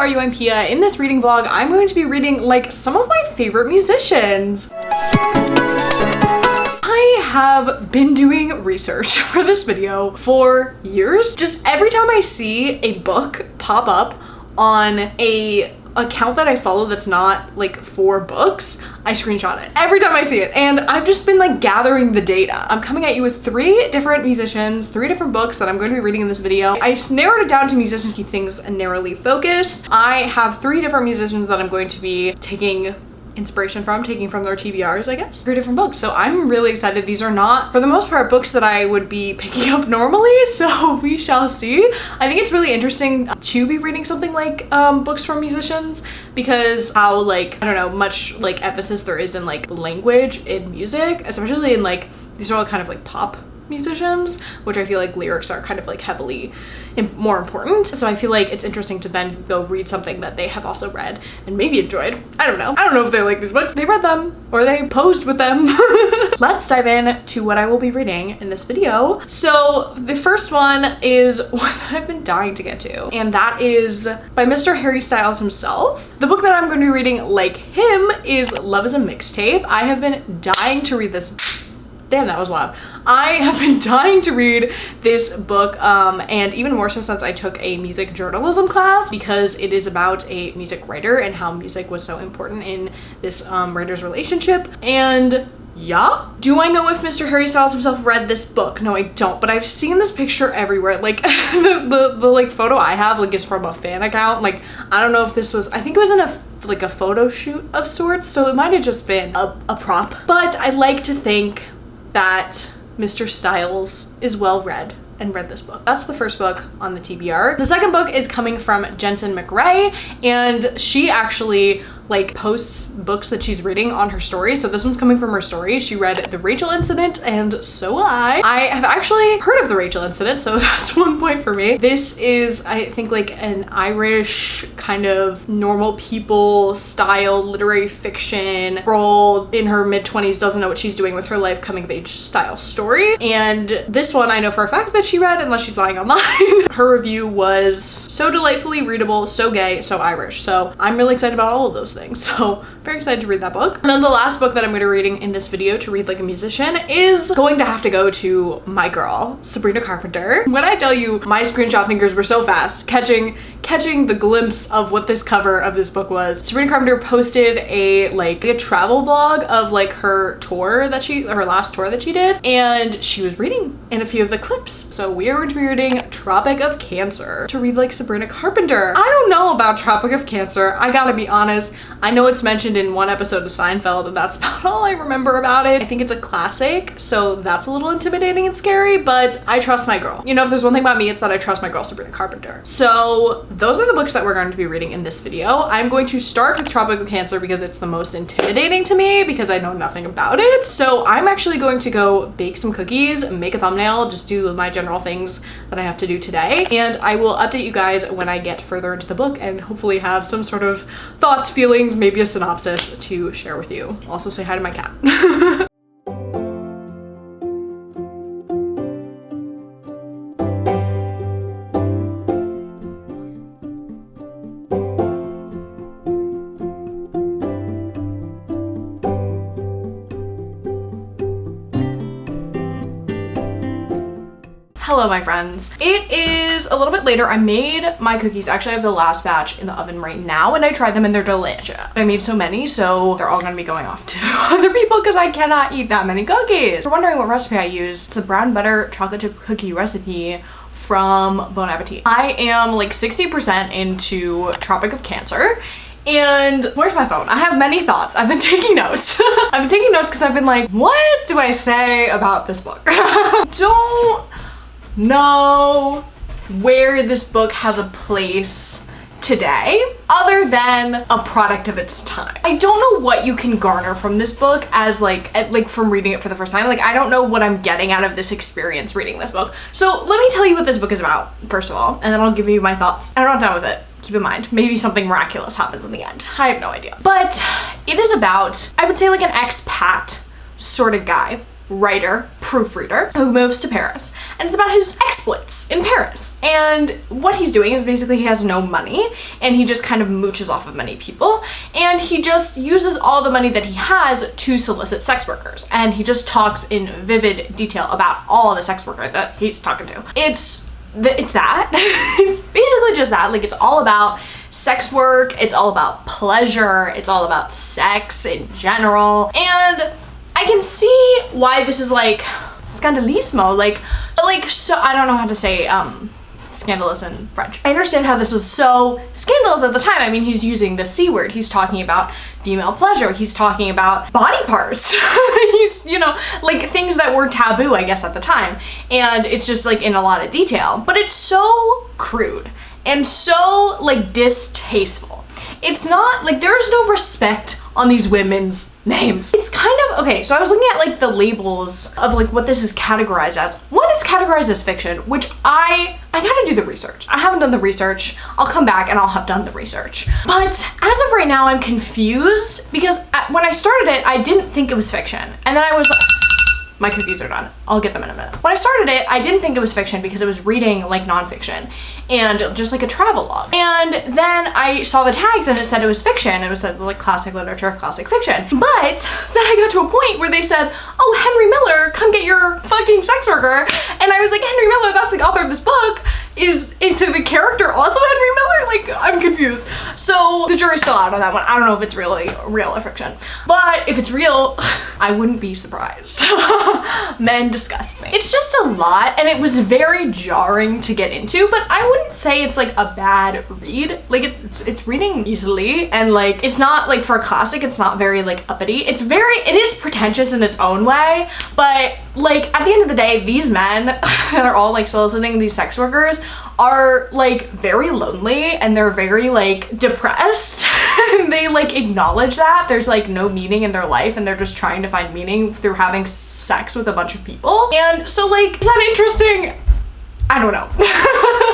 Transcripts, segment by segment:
are you? I'm Pia. In this reading vlog, I'm going to be reading like some of my favorite musicians. I have been doing research for this video for years. Just every time I see a book pop up on a account that I follow that's not like for books, I screenshot it every time I see it. And I've just been like gathering the data. I'm coming at you with 3 different musicians, 3 different books that I'm going to be reading in this video. I narrowed it down to musicians keep things narrowly focused. I have 3 different musicians that I'm going to be taking inspiration from, taking from their TBRs, I guess. 3 different books. So I'm really excited. These are not, for the most part, books that I would be picking up normally, so we shall see. I think it's really interesting to be reading something like books from musicians, because how like, I don't know, much like emphasis there is in like language in music, especially in like, these are all kind of like pop musicians, which I feel like lyrics are kind of like heavily more important. So I feel like it's interesting to then go read something that they have also read and maybe enjoyed. I don't know if they like these books. They read them or they posed with them. Let's dive in to what I will be reading in this video. So the first one is one that I've been dying to get to, and that is by Mr. Harry Styles himself. The book that I'm going to be reading like him is Love is a Mixtape. I have been dying to read this. Damn, that was loud. I have been dying to read this book, and even more so since I took a music journalism class, because it is about a music writer and how music was so important in this writer's relationship. And yeah, do I know if Mr. Harry Styles himself read this book? No, I don't, but I've seen this picture everywhere. Like the like photo I have like is from a fan account. Like I don't know if this was, I think it was in a photo shoot of sorts, so it might have just been a prop. But I like to think that Mr. Styles is well read and read this book. That's the first book on the TBR. The second book is coming from Jensen McRae, and she actually like posts books that she's reading on her story. So this one's coming from her story. She read The Rachel Incident, and so will I. I have actually heard of The Rachel Incident, so that's 1 point for me. This is, I think, like an Irish kind of normal people style literary fiction. Girl in her mid-20s doesn't know what she's doing with her life, coming of age style story. And this one I know for a fact that she read, unless she's lying online. Her review was so delightfully readable, so gay, so Irish. So I'm really excited about all of those things. So very excited to read that book. And then the last book that I'm going to be reading in this video to read like a musician is going to have to go to my girl, Sabrina Carpenter. When I tell you my screenshot fingers were so fast catching the glimpse of what this cover of this book was. Sabrina Carpenter posted a travel vlog of like her last tour that she did, and she was reading in a few of the clips. So we are going to be reading Tropic of Cancer to read like Sabrina Carpenter. I don't know about Tropic of Cancer, I gotta be honest. I know it's mentioned in one episode of Seinfeld, and that's about all I remember about it. I think it's a classic, so that's a little intimidating and scary, but I trust my girl. You know, if there's one thing about me, it's that I trust my girl, Sabrina Carpenter. So those are the books that we're going to be reading in this video. I'm going to start with Tropic of Cancer because it's the most intimidating to me, because I know nothing about it. So I'm actually going to go bake some cookies, make a thumbnail, just do my general things that I have to do today. And I will update you guys when I get further into the book and hopefully have some sort of thoughts, feelings, maybe a synopsis to share with you. Also say hi to my cat. Hello, my friends. It is a little bit later. I made my cookies. Actually, I have the last batch in the oven right now, and I tried them and they're delicious. I made so many, so they're all gonna be going off to other people because I cannot eat that many cookies. If you're wondering what recipe I used, it's the brown butter chocolate chip cookie recipe from Bon Appetit. I am like 60% into Tropic of Cancer. And where's my phone? I have many thoughts. I've been taking notes. I've been taking notes because I've been like, what do I say about this book? Don't know where this book has a place today other than a product of its time. I don't know what you can garner from this book as like from reading it for the first time. Like I don't know what I'm getting out of this experience reading this book. So let me tell you what this book is about, first of all, and then I'll give you my thoughts. I'm not done with it. Keep in mind, maybe something miraculous happens in the end. I have no idea. But it is about, I would say, like an expat sort of guy writer, proofreader, who moves to Paris. And it's about his exploits in Paris. And what he's doing is basically he has no money and he just kind of mooches off of many people. And he just uses all the money that he has to solicit sex workers. And he just talks in vivid detail about all the sex workers that he's talking to. It's that. It's basically just that. Like, it's all about sex work, it's all about pleasure, it's all about sex in general. And I can see why this is like scandalismo, like so I don't know how to say scandalous in French. I understand how this was so scandalous at the time. I mean, he's using the C word. He's talking about female pleasure. He's talking about body parts. He's, you know, like things that were taboo, I guess, at the time. And it's just like in a lot of detail. But it's so crude and so like distasteful. It's not like there's no respect on these women's names. It's kind of, okay, so I was looking at like the labels of like what this is categorized as. One, it's categorized as fiction, which I gotta do the research. I haven't done the research. I'll come back and I'll have done the research. But as of right now, I'm confused because when I started it, I didn't think it was fiction. And then I was like, my cookies are done. I'll get them in a minute. When I started it, I didn't think it was fiction because it was reading like nonfiction and just like a travel log. And then I saw the tags and it said it was fiction. It was like classic literature, classic fiction. But then I got to a point where they said, oh, Henry Miller, come get your fucking sex worker. And I was like, Henry Miller, that's the author of this book. Is the character also Henry Miller? Like, I'm confused. So the jury's still out on that one. I don't know if it's really real or fiction. But if it's real, I wouldn't be surprised. Men disgust me. It's just a lot and it was very jarring to get into, but I wouldn't say it's like a bad read. Like it's reading easily and like it's not like for a classic, it's not very like uppity. It is pretentious in its own way, but like at the end of the day, these men that are all like soliciting these sex workers are like very lonely and they're very like depressed. They like acknowledge that there's like no meaning in their life and they're just trying to find meaning through having sex with a bunch of people. And so like, is that interesting? I don't know.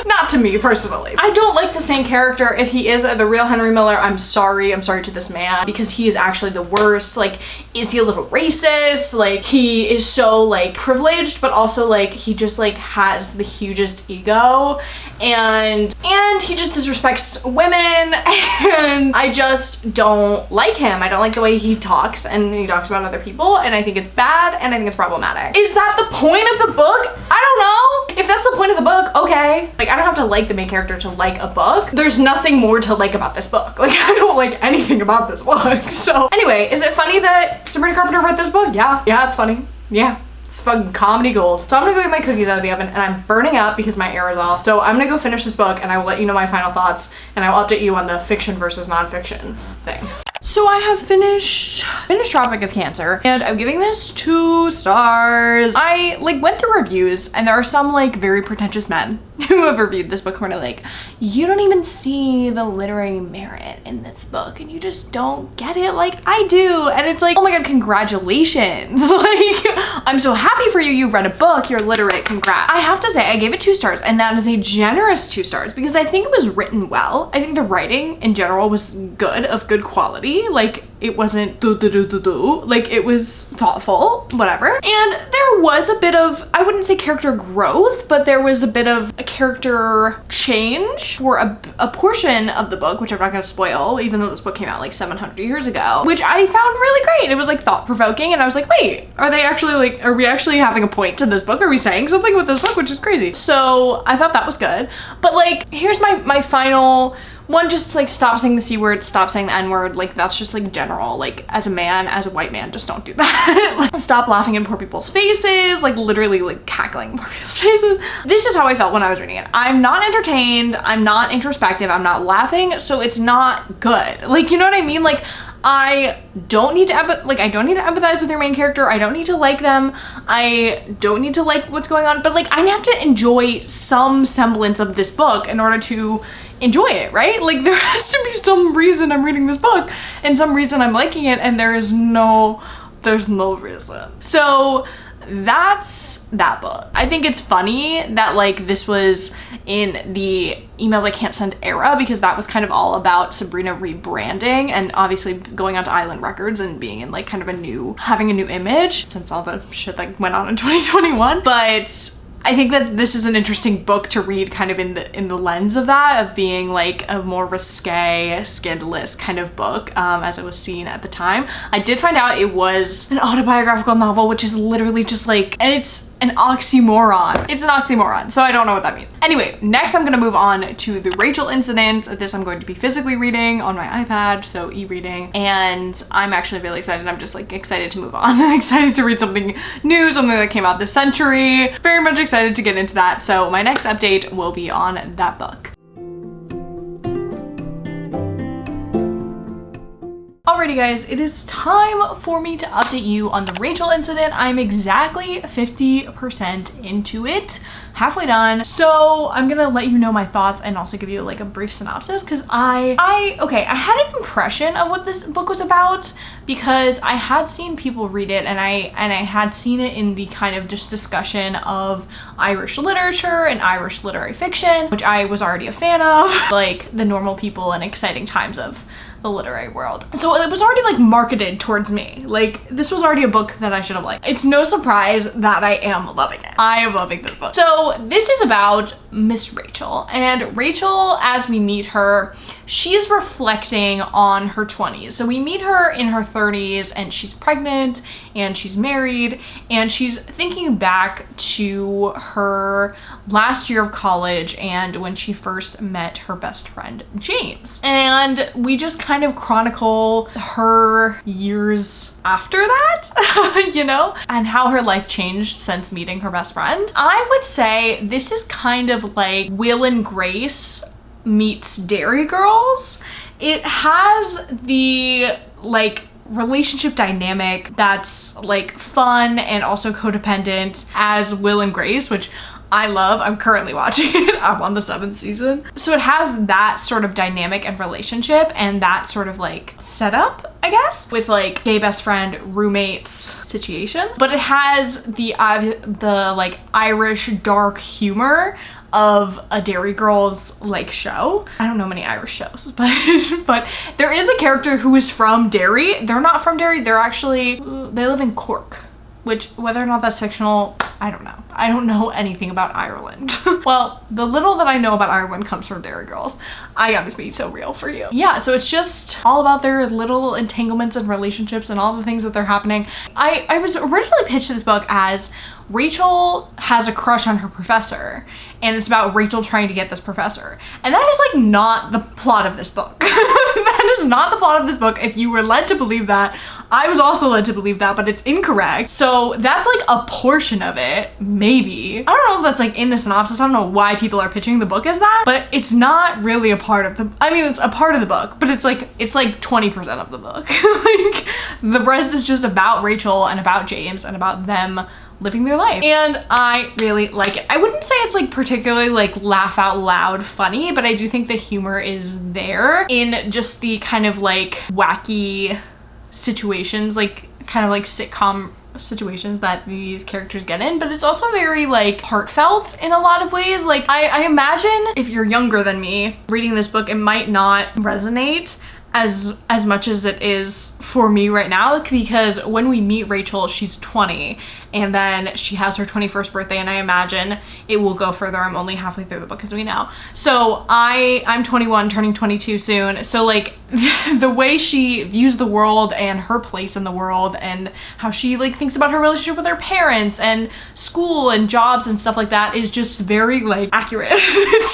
Not to me personally. I don't like this main character. If he is the real Henry Miller, I'm sorry to this man because he is actually the worst. Like, is he a little racist? Like, he is so like privileged, but also like he just like has the hugest ego and he just disrespects women and I just don't like him. I don't like the way he talks and he talks about other people and I think it's bad and I think it's problematic. Is that the point of the book? I don't know. If that's the point of the book, okay. Like, I don't have to like the main character to like a book. There's nothing more to like about this book. Like, I don't like anything about this book. So anyway, is it funny that Sabrina Carpenter wrote this book? Yeah, it's funny. Yeah. It's fucking comedy gold. So I'm gonna go get my cookies out of the oven and I'm burning up because my air is off. So I'm gonna go finish this book and I will let you know my final thoughts and I will update you on the fiction versus nonfiction thing. So I have finished Tropic of Cancer and I'm giving this 2 stars. I like went through reviews and there are some like very pretentious men who have reviewed this book who are like, you don't even see the literary merit in this book and you just don't get it like I do. And it's like, oh my god, congratulations. Like, I'm so happy for you. You read a book, you're literate, congrats. I have to say I gave it 2 stars and that is a generous 2 stars because I think it was written well. I think the writing in general was good, of good quality. Like, it wasn't like it was thoughtful, whatever. And there was a bit of, I wouldn't say character growth, but there was a bit of a character change for a portion of the book, which I'm not gonna spoil, even though this book came out like 700 years ago, which I found really great. It was like thought-provoking and I was like, wait, are we actually having a point to this book? Are we saying something with this book? Which is crazy. So I thought that was good. But like, here's my final one, just like stop saying the C word, stop saying the N word. Like, that's just like general, like as a man, as a white man, just don't do that. Like, stop laughing in poor people's faces, like literally like cackling in poor people's faces. This is how I felt when I was reading it. I'm not entertained, I'm not introspective, I'm not laughing, so it's not good. Like, you know what I mean? Like, I don't need to empathize with your main character. I don't need to like them. I don't need to like what's going on, but like I have to enjoy some semblance of this book in order to enjoy it, right? Like, there has to be some reason I'm reading this book and some reason I'm liking it, and there's no reason. So that's that book. I think it's funny that like this was in the emails I can't send era, because that was kind of all about Sabrina rebranding and obviously going on to Island Records and being in like kind of having a new image since all the shit that went on in 2021. But I think that this is an interesting book to read kind of in the lens of that, of being like a more risque, scandalous kind of book, as it was seen at the time. I did find out it was an autobiographical novel, which is literally just like, and it's an oxymoron. It's an oxymoron, so I don't know what that means. Anyway, next I'm gonna move on to the Rachel incident. This I'm going to be physically reading on my iPad, so e-reading, and I'm actually really excited. I'm just like excited to move on. I'm excited to read something new, something that came out this century. Very much excited to get into that. So my next update will be on that book. Alrighty guys, it is time for me to update you on the Rachel incident. I'm exactly 50% into it, halfway done. So I'm gonna let you know my thoughts and also give you like a brief synopsis, because I had an impression of what this book was about, because I had seen people read it and I had seen it in the kind of just discussion of Irish literature and Irish literary fiction, which I was already a fan of, like the normal people and exciting times of the literary world. So it was already like marketed towards me. Like this was already a book that I should have liked. It's no surprise that I am loving it. I am loving this book. So this is about Miss Rachel, and Rachel, as we meet her, she is reflecting on her 20s. So we meet her in her 30s and she's pregnant and she's married, and she's thinking back to her last year of college and when she first met her best friend, James. And we just kind of chronicle her years after that, you know, and how her life changed since meeting her best friend. I would say this is kind of like Will and Grace meets Dairy Girls. It has the like relationship dynamic that's like fun and also codependent as Will and Grace, which I love. I'm currently watching it. I'm on the 7th season. So it has that sort of dynamic and relationship and that sort of like setup, I guess, with like gay best friend roommates situation. But it has the like Irish dark humor of a Dairy Girls like show. I don't know many Irish shows, but there is a character who is from Derry. They're not from Derry. They're actually, they live in Cork, which whether or not that's fictional, I don't know. I don't know anything about Ireland. Well, the little that I know about Ireland comes from Dairy Girls. I got to be so real for you. Yeah, so it's just all about their little entanglements and relationships and all the things that they're happening. I was originally pitched this book as Rachel has a crush on her professor, and it's about Rachel trying to get this professor. And that is like not the plot of this book. That is not the plot of this book. If you were led to believe that, I was also led to believe that, but it's incorrect. So that's like a portion of it, maybe. I don't know if that's like in the synopsis. I don't know why people are pitching the book as that, but it's not really a part of the, I mean, it's a part of the book, but it's like 20% of the book. Like the rest is just about Rachel and about James and about them living their life. And I really like it. I wouldn't say it's like particularly like laugh out loud funny, but I do think the humor is there in just the kind of like wacky situations, like kind of like sitcom situations that these characters get in, but it's also very like heartfelt in a lot of ways. Like I imagine if you're younger than me reading this book, it might not resonate as much as it is for me right now, because when we meet Rachel, she's 20 and then she has her 21st birthday, and I imagine it will go further. I'm only halfway through the book, as we know. So I'm 21, turning 22 soon. So like the way she views the world and her place in the world and how she like thinks about her relationship with her parents and school and jobs and stuff like that is just very like accurate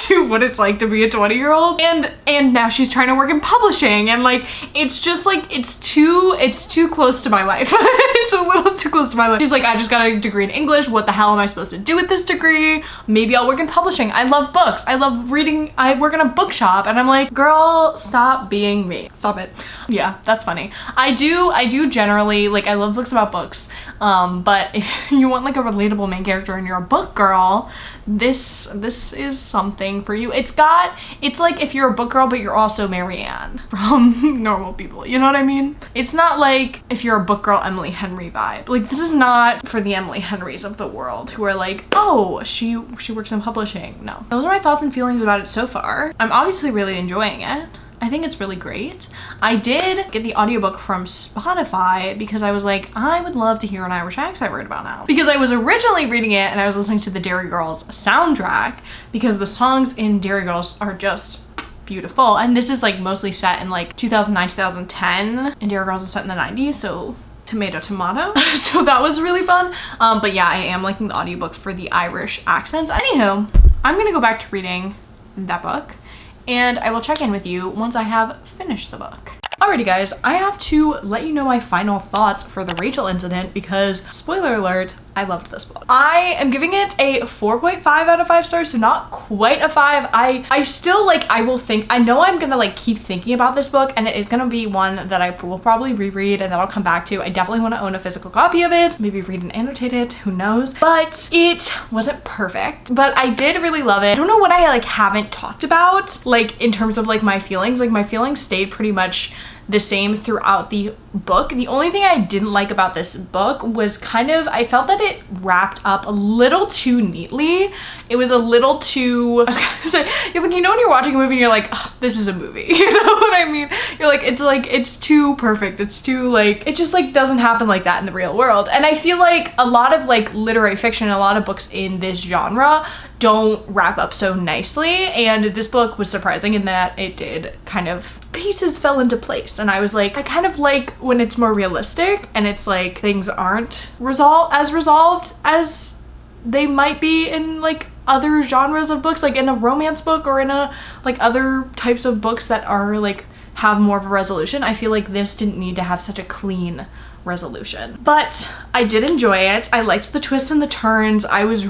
to what it's like to be a 20-year-old. And now she's trying to work in publishing, and like it's just like it's too close to my life. It's a little too close to my life. She's like, I just got a degree in English. What the hell am I supposed to do with this degree? Maybe I'll work in publishing. I love books. I love reading. I work in a bookshop. And I'm like, girl, stop being me. Stop it. Yeah, that's funny. I do generally, like, I love books about books. But if you want like a relatable main character and you're a book girl, this is something for you. It's like if you're a book girl but you're also Marianne from Normal People, you know what I mean? It's not like if you're a book girl Emily Henry vibe. Like, this is not for the Emily Henrys of the world who are like, oh, she works in publishing. No. Those are my thoughts and feelings about it so far. I'm obviously really enjoying it. I think it's really great. I did get the audiobook from Spotify because I was like, I would love to hear an Irish accent right about now. Because I was originally reading it and I was listening to the Derry Girls soundtrack because the songs in Derry Girls are just beautiful. And this is like mostly set in like 2009, 2010, and Derry Girls is set in the 90s, so tomato. So that was really fun. But yeah, I am liking the audiobook for the Irish accents. Anywho, I'm gonna go back to reading that book, and I will check in with you once I have finished the book. Alrighty guys, I have to let you know my final thoughts for the Rachel incident because, spoiler alert, I loved this book. I am giving it a 4.5 out of 5 stars, so not quite a 5. I still like, I know I'm gonna like keep thinking about this book, and it is gonna be one that I will probably reread and that I'll come back to. I definitely want to own a physical copy of it, maybe read and annotate it, who knows. But it wasn't perfect, but I did really love it. I don't know what I like haven't talked about, like in terms of like my feelings. Like, my feelings stayed pretty much the same throughout the book. The only thing I didn't like about this book was kind of, I felt that it wrapped up a little too neatly. It was a little too, I was gonna say, you're like, you know when you're watching a movie and you're like, oh, this is a movie, you know what I mean? You're like, it's too perfect. It's too like, it just like doesn't happen like that in the real world. And I feel like a lot of like literary fiction, a lot of books in this genre don't wrap up so nicely, and this book was surprising in that it did. Kind of pieces fell into place, and I was like, I kind of like when it's more realistic and it's like things aren't resolved as they might be in like other genres of books, like in a romance book or in a like other types of books that are like have more of a resolution. I feel like this didn't need to have such a clean resolution, but I did enjoy it. I liked the twists and the turns. I was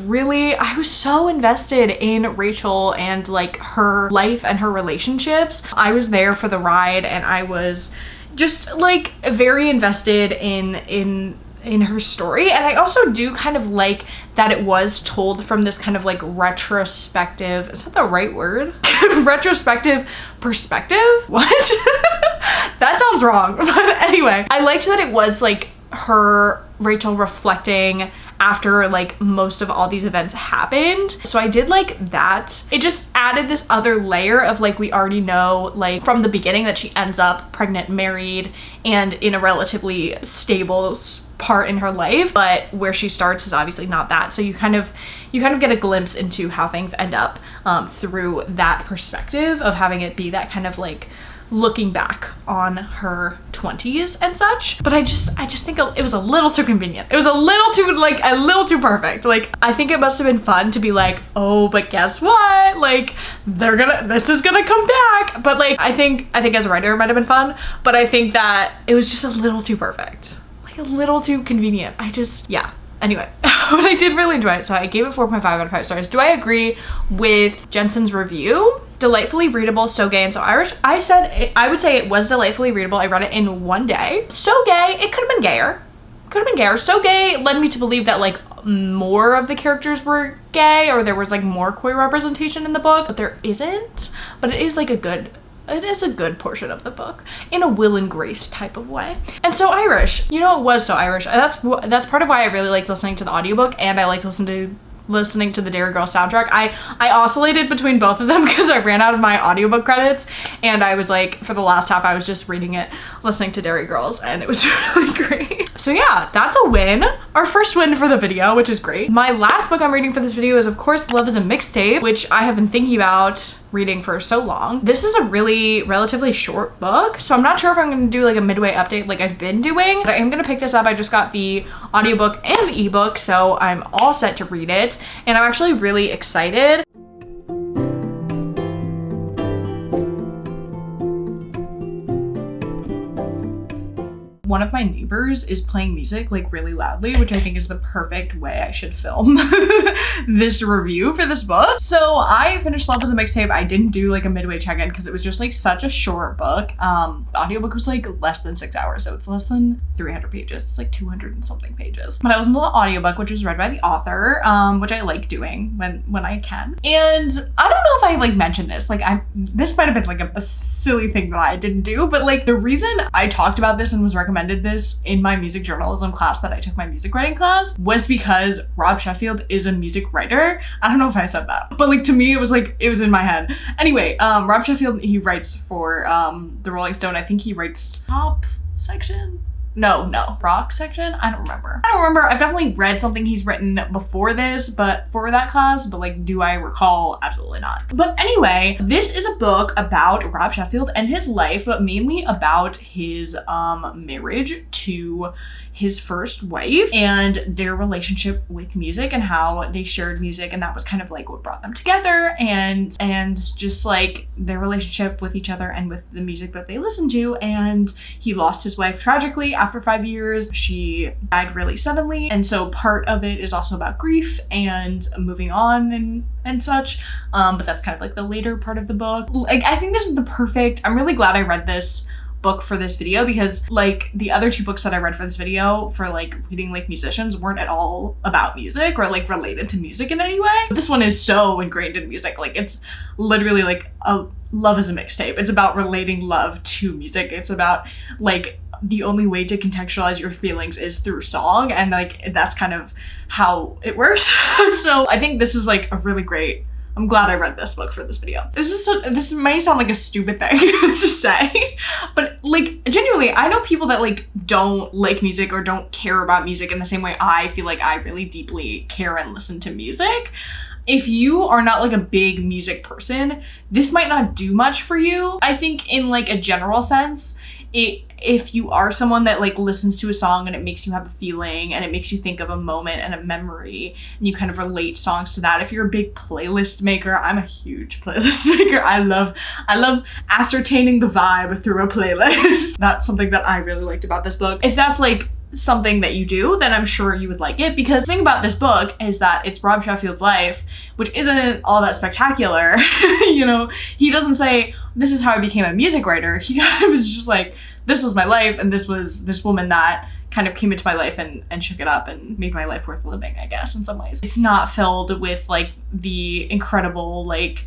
so invested in Rachel and like her life and her relationships. I was there for the ride, and I was just like very invested in her story. And I also do kind of like that it was told from this kind of like retrospective, is that the right word? Retrospective perspective? What? That sounds wrong. But anyway, I liked that it was like Rachel reflecting after like most of all these events happened. So I did like that. It just added this other layer of like, we already know like from the beginning that she ends up pregnant, married, and in a relatively stable part in her life, but where she starts is obviously not that. So you kind of get a glimpse into how things end up through that perspective of having it be that kind of like looking back on her 20s and such. But I just think it was a little too convenient. It was a little too perfect. Like, I think it must have been fun to be like, oh, but guess what? Like, this is gonna come back. But like, I think as a writer it might have been fun, but I think that it was just a little too perfect. Like, a little too convenient. Yeah. Anyway, but I did really enjoy it, so I gave it 4.5 out of 5 stars. Do I agree with Jensen's review? Delightfully readable, so gay and so Irish. I would say it was delightfully readable. I read it in one day. So gay, it could have been gayer. So gay led me to believe that like more of the characters were gay, or there was like more queer representation in the book, but there isn't. But it is a good portion of the book in a Will and Grace type of way. And so Irish, it was so Irish. That's part of why I really liked listening to the audiobook, and I liked listening to the Derry Girl soundtrack. I oscillated between both of them because I ran out of my audiobook credits, and I was like, for the last half I was just reading it, listening to Derry Girls, and it was really great. So yeah, that's a win. Our first win for the video, which is great. My last book I'm reading for this video is of course Love is a Mixtape, which I have been thinking about reading for so long. This is a really relatively short book, so I'm not sure if I'm gonna do like a midway update like I've been doing, but I am gonna pick this up. I just got the audiobook and the ebook, so I'm all set to read it, and I'm actually really excited. One of my neighbors is playing music like really loudly, which I think is the perfect way I should film this review for this book. So I finished Love as a Mixtape. I didn't do like a midway check-in because it was just like such a short book. The audiobook was like less than 6 hours, so it's less than 300 pages. It's like 200 and something pages. But I was in the audiobook, which was read by the author, which I like doing when I can. And I don't know if I like mentioned this, like this might have been like a silly thing that I didn't do, but like the reason I talked about this and was recommended this in my music journalism class that I took, my music writing class, was because Rob Sheffield is a music writer. I don't know if I said that, but like to me it was in my head. Anyway, Rob Sheffield, he writes for the Rolling Stone. I think he writes pop section. No, rock section? I don't remember. I've definitely read something he's written before this, but for that class, but like, do I recall? Absolutely not. But anyway, this is a book about Rob Sheffield and his life, but mainly about his marriage to his first wife and their relationship with music and how they shared music, and that was kind of like what brought them together, and just like their relationship with each other and with the music that they listened to. And he lost his wife tragically after 5 years. She died really suddenly, and so part of it is also about grief and moving on and such, but that's kind of like the later part of the book. Like, I think this is the perfect, I'm really glad I read this book for this video, because like the other two books that I read for this video for like reading like musicians weren't at all about music or like related to music in any way. This one is so ingrained in music. Like, it's literally like a Love as a Mixtape. It's about relating love to music. It's about like the only way to contextualize your feelings is through song, and like that's kind of how it works. So I think this is like a really great, I'm glad I read this book for this video. This might sound like a stupid thing to say, but like genuinely, I know people that like don't like music or don't care about music in the same way I feel like I really deeply care and listen to music. If you are not like a big music person, this might not do much for you. I think in like a general sense, if you are someone that like listens to a song and it makes you have a feeling and it makes you think of a moment and a memory, and you kind of relate songs to that. If you're a big playlist maker, I'm a huge playlist maker. I love ascertaining the vibe through a playlist. That's something that I really liked about this book. If that's like something that you do, then I'm sure you would like it, because the thing about this book is that it's Rob Sheffield's life, which isn't all that spectacular. You know, he doesn't say, this is how I became a music writer. He kind of was just like, this was my life, and this was this woman that kind of came into my life and shook it up and made my life worth living, I guess, in some ways. It's not filled with like the incredible like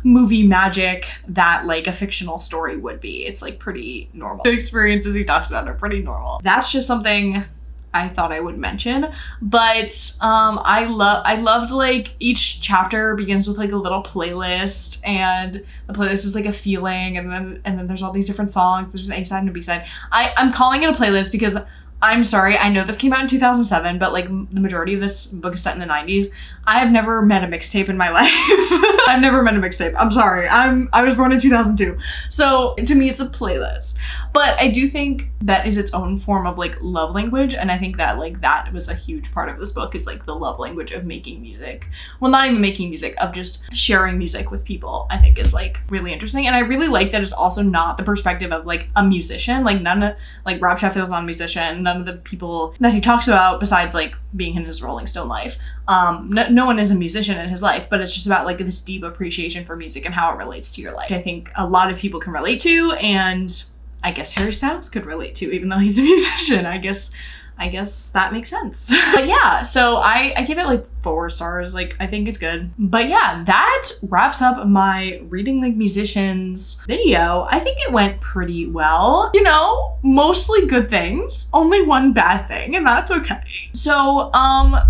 movie magic that like a fictional story would be. It's like pretty normal. The experiences he talks about are pretty normal. That's just something I thought I would mention. But I loved like each chapter begins with like a little playlist, and the playlist is like a feeling, and then there's all these different songs. There's an A-side and a B-side. I'm calling it a playlist because I'm sorry, I know this came out in 2007, but like the majority of this book is set in the 90s. I have never met a mixtape in my life. I've never met a mixtape. I'm sorry. I was born in 2002. So to me, it's a playlist. But I do think that is its own form of like love language. And I think that like that was a huge part of this book, is like the love language of making music. Well, not even making music, of just sharing music with people, I think is like really interesting. And I really like that it's also not the perspective of like a musician. Like like Rob Sheffield's not a musician. None of the people that he talks about, besides like being in his Rolling Stone life, no one is a musician in his life, but it's just about like this deep appreciation for music and how it relates to your life. I think a lot of people can relate to, and I guess Harry Styles could relate to, even though he's a musician. I guess that makes sense. But yeah, so I give it like 4 stars. Like, I think it's good. But yeah, that wraps up my reading like musicians video. I think it went pretty well. You know, mostly good things, only one bad thing, and that's okay. So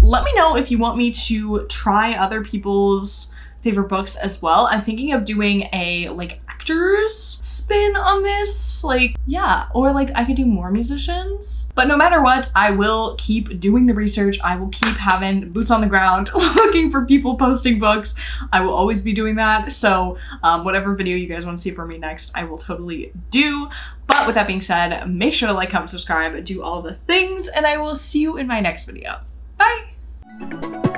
let me know if you want me to try other people's favorite books as well. I'm thinking of doing a like actors spin on this, like, yeah, or like I could do more musicians. But no matter what, I will keep doing the research. I will keep having boots on the ground looking for people posting books. I will always be doing that. So whatever video you guys want to see from me next, I will totally do. But with that being said, make sure to like, comment, subscribe, do all the things, and I will see you in my next video. Bye!